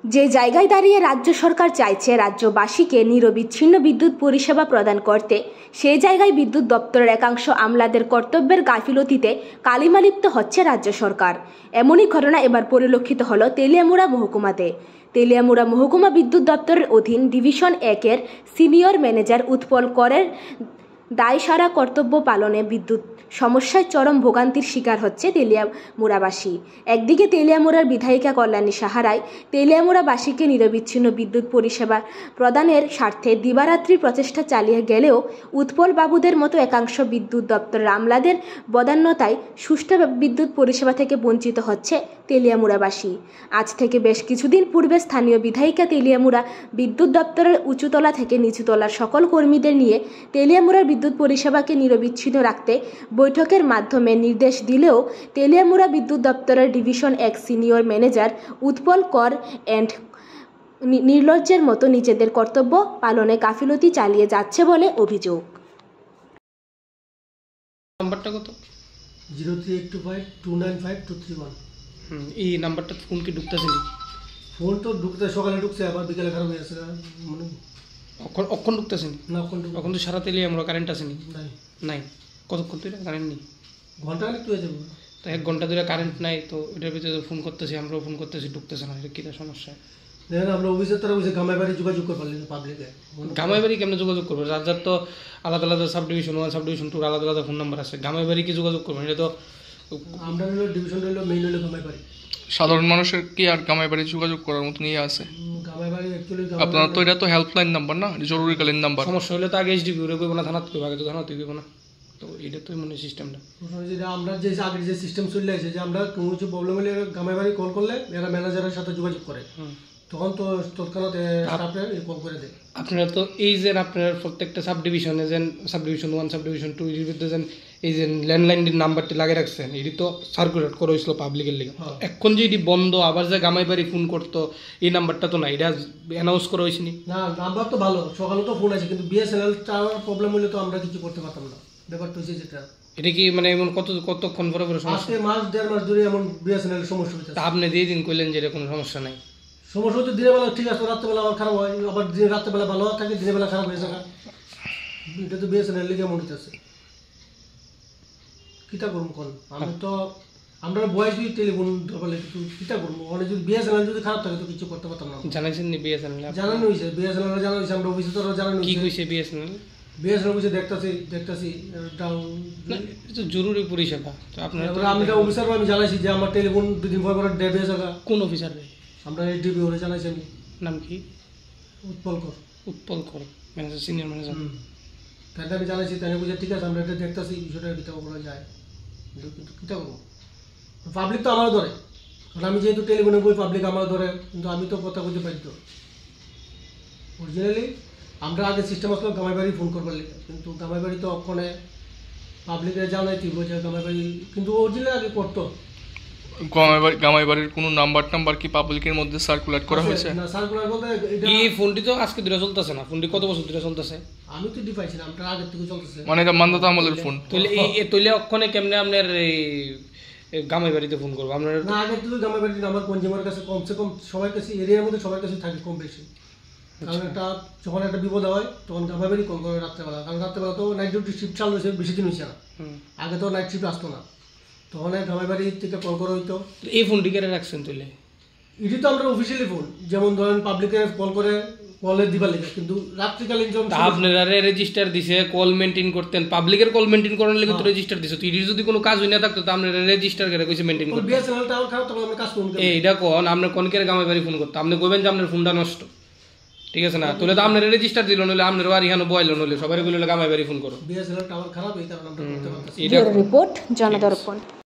যে জায়গায় দাঁড়িয়ে রাজ্য সরকার চাইছে রাজ্যবাসীকে নিরবিচ্ছিন্ন বিদ্যুৎ পরিষেবা প্রদান করতে, সেই জায়গায় বিদ্যুৎ দপ্তরের একাংশ আমলাদের কর্তব্যের গাফিলতিতে কালিমালিপ্ত হচ্ছে রাজ্য সরকার। এমনই ঘটনা এবার পরিলক্ষিত হল তেলিয়ামুড়া মহকুমাতে। তেলিয়ামুড়া মহকুমা বিদ্যুৎ দপ্তরের অধীন ডিভিশন 1-এর সিনিয়র ম্যানেজার উৎপল করের দায়সারা কর্তব্য পালনে বিদ্যুৎ সমস্যায় চরম ভোগান্তির শিকার হচ্ছে তেলিয়ামুড়াবাসী। একদিকে তেলিয়ামুড়ার বিধায়িকা কল্যাণী সাহারায় তেলিয়ামুড়াবাসীকে নিরবিচ্ছিন্ন বিদ্যুৎ পরিষেবা প্রদানের স্বার্থে দিবারাত্রি প্রচেষ্টা চালিয়ে গেলেও উৎপল বাবুদের মতো একাংশ বিদ্যুৎ দপ্তরের আমলাদের বদান্যতায় সুষ্ঠু বিদ্যুৎ পরিষেবা থেকে বঞ্চিত হচ্ছে তেলিয়ামুড়াবাসী। আজ থেকে বেশ কিছুদিন পূর্বে স্থানীয় বিধায়িকা তেলিয়ামুড়া বিদ্যুৎ দপ্তরের উঁচুতলা থেকে নিচুতলার সকল কর্মীদের নিয়ে তেলিয়ামুড়ার বিদ্যুৎ পরিষেবাকে নিরবিচ্ছিন্ন রাখতে বৈঠকের মাধ্যমে নির্দেশ দিলেও তেলিয়ামুড়া বিদ্যুৎ দপ্তরের ডিভিশন 1 সিনিয়র ম্যানেজার উৎপল কর এন্ড নির্লজ্জের মতো নিজেদের কর্তব্য পালনে গাফিলতি চালিয়ে যাচ্ছে বলে অভিযোগ। নাম্বারটা কত? 03825295231। এই নাম্বারটা ফোন কি ঢুকতেছে না? ফোন তো ঢুকতে সকালে ঢুকছে, আবার বিকেলে খারাপ হয়ে আছে, মানে অক্ষণ ঢুকতেছে না। এখন তো সারা তেলে আমরা কারেন্ট আসেনি। নাই কতক্ষণ ধরে কারেন্ট নেই? ঘন্টা একটু হয়ে যাবে। তো 1 ঘন্টা ধরে কারেন্ট নাই, তো এটার ভিতরে ফোন করতেছি, আমরাও ফোন করতেছি, ঢুকতেছে না। এটা কী সমস্যা? দেখেন আমরা অফিসের তারা অফিসে গামাইবাড়ি যোগাযোগ করে পারলেন পাবলিকে। গামাইবাড়ি কেমনে যোগাযোগ করবো? রাজ্যের তো আলাদা আলাদা সাব ডিভিশন 1 সাব ডিভিশন 2 আলাদা আলাদা ফোন নাম্বার আছে। গামাইবাড়ি কি যোগাযোগ করবেন? এটা তো আমরা হলো ডিভিশন হলো মেইন হলো গামাইবাড়ি। সাধারণ মানুষের কি আর গামাইবাড়ি যোগাযোগ করার মতন ইয়ে আছে? গামাইবাড়ি অ্যাকচুয়ালি আপনার তো এটা তো হেল্পলাইন নাম্বার না, জরুরিকালীন নাম্বার। সমস্যা হলে তো আগে এসডিপি ওরে কইব না, থানাত কইব, আগে তো থানাত কইব না। তো এটা তো মনে সিস্টেমটা আমরা যে আগের যে সিস্টেম চলে আসে যে আমরা কোনো কিছু প্রবলেম হলে গামাইবাড়ি কল করলে এরা ম্যানেজারের সাথে যোগাযোগ করে, তখন তো তৎক্ষণাৎ স্টাফে কল করে দেয়। আপনারা তো এই যে আপনার প্রত্যেকটা সাব ডিভিশনে যেন সাব ডিভিশন 1 সাব ডিভিশন 2 এর ভিতরে যেন এই যে ল্যান্ডলাইনের নাম্বারটি লাগিয়ে রাখছেন, এটি তো সার্কুলেট করা হয়েছিল পাবলিকের লিগে। এখন যে এটি বন্ধ, আবার যে গামাইবাড়ি ফোন করতো, এই নাম্বারটা তো না, এটা অ্যানাউন্স করা হয়েছে নি? না, নাম্বার তো ভালো, সকালে তো ফোন আছে, কিন্তু বিএসএনএল টাওয়ার প্রবলেম হলে তো আমরা কিছু করতে পারতাম না। ব্যাপারটা হচ্ছে যেটা এটা কি মানে এমন কতক্ষণ পরে সমস্যা? আজকে মাস 1.5 মাস ধরে এমন বিএসএনএল সমস্যা হচ্ছে। আপনি দিয়ে দিন কইলেন যে এরকম সমস্যা নাই। সমস্যা হচ্ছে দিনের বেলা ঠিক আছে, রাত্রেবেলা আবার খারাপ হয়, আবার রাত্রেবেলা ভালো থাকে, দিনের বেলা খারাপ হয়ে যায়। এটা তো বিএসএনএল লিগে মনে হচ্ছে কিতা করবো কোন? আমি তো আমরা বয়স দিয়ে টেলিফোন ধরলে কিন্তু কিতা করবো, অনেক যদি বিএসএনএল যদি খারাপ থাকে তো কিছু করতে পারতাম না। জানাইছেন নি বিএসএনএল? জানানো হয়েছে, বিএসএনএল জানানো হয়েছে, আমরা অফিসে তো জানানো হয়েছে। কি কইছে বিএসএনএল? বিএসএনএল বলছে দেখতাছি এটা জরুরি পরিষেবা। তো আপনারা আমি অফিসার আমি জানাইছি যে আমার টেলিফোন 2 দিন পর ডেড হয়ে যাবে। কোন অফিসার রে? আমরা এসডিপি ওরে জানাইছি। আমি নাম কি? উৎপল কর ম্যানেজার, সিনিয়র ম্যানেজার। তাই আমি জানাইছি, তাই বুঝে ঠিক আছে আমরা এটা দেখতেছি, বিষয়টা কিতা করা যায়। কিন্তু কিতা করবো, পাবলিক তো আমার ধরে, কারণ আমি যেহেতু টেলিফোনে বই পাবলিক আমার ধরে, কিন্তু আমি তো কথা বলতে পারি। তো অরিজিনালি আমরা আগে সিস্টেম আসলো গামাইবাড়ি ফোন করবার লিখে, কিন্তু গামাইবাড়ি তো ওখানে পাবলিকের জানাইতি বলছে গামাইবাড়ি, কিন্তু অরিজিনালি আগে করতো। গামাইবাড়ির কোনো নাম্বার কি পাবলিকের মধ্যে সার্কুলেট করা হয়েছে? না, সার্কুলার বলতে এই ফোনটি তো আজকে ধরে চলতেছে না। ফোনটি কত বছর ধরে চলতেছে? আমি তো ডিভাইস না, আমরা আগে থেকে চলতেছে। মানে এটা মান্দাতা আমলের ফোন। তইলে ওখানে কেমনে আপনার এই গামাইবাড়িতে ফোন করবো? আপনার না, আগে থেকে গামাইবাড়ির নাম্বার কনজিউমার কাছে কমসে কম সবার কাছে, এরিয়ার মধ্যে সবার কাছে থাকে কম বেশি। কারণ যখন একটা বিপদ হয় তখন গামাইবাড়ি কল করে রাত্রেবেলা, কারণ রাত্রেবেলা তো নাইট ডিউটি শিফট চালু হয়েছে, বেশি দিন হয়েছে না। আগে তো নাইট শিফট আসতো না, তখন গামাইবাড়ি থেকে কল করা হইতো। এই ফোনটি কেটে রাখছেন তুলে? এটি তো আমরা অফিসিয়ালি ফোন, যেমন ধরেন পাবলিকে কল করে কলে দিবার লেগে, কিন্তু রাত্রিকালীন যখন আপনারা রেজিস্টার দিছে কল মেইনটেইন করতেন, পাবলিকের কল মেইনটেইন করার লাগি তো রেজিস্টার দিছে। তো এর যদি কোনো কাজ হই না থাকতো তো আপনারা রেজিস্টার করে কইছে মেইনটেইন করতে। বিএসএনএল টাওয়ার খারাপ তখন আমরা কাজ করব। এইটা কোন আপনি কোন কেরে গামাইবাড়ি ফোন করতে? আপনি কইবেন যে আপনার ফোনটা নষ্ট, ঠিক আছে না? তাহলে তো আপনারা রেজিস্টার দিল, নইলে আপনার বাড়ি এখানে বইল, নইলে সবাই কইলে গামাইবাড়ি ফোন করো। বিএসএনএল টাওয়ার খারাপ, এই কারণে আমরা করতে পারতেছি। রিপোর্ট জনদর্পণ।